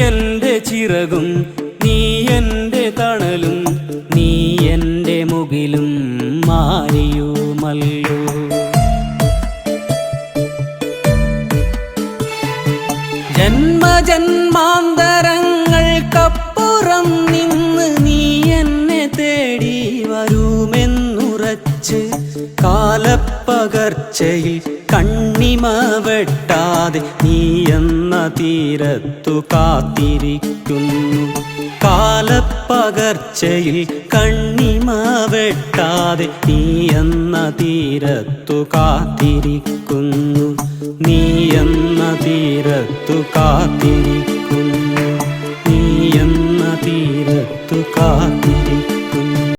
എൻ്റെ ചിറകും നീ എൻ്റെ തണലും നീ എൻ്റെ മുകിലും മാറിയുമല്ലോ. ജന്മജന്മാന്തരങ്ങൾക്കപ്പുറം നിന്ന് നീ എന്നെ തേടി വരുമെന്നുറച്ച് കാലപ്പകർച്ചയിൽ കണ്ണിമ വെട്ടാതെ നീ എന്ന തീരത്തു കാത്തിരിക്കുന്നു. കാലപ്പകർച്ചയിൽ കണ്ണിമ വെട്ടാതെ നീ എന്ന തീരത്തു കാത്തിരിക്കുന്നു. നീ എന്ന തീരത്തു കാത്തിരിക്കുന്നു. നീ എന്ന തീരത്തു കാത്തിരിക്കുന്നു.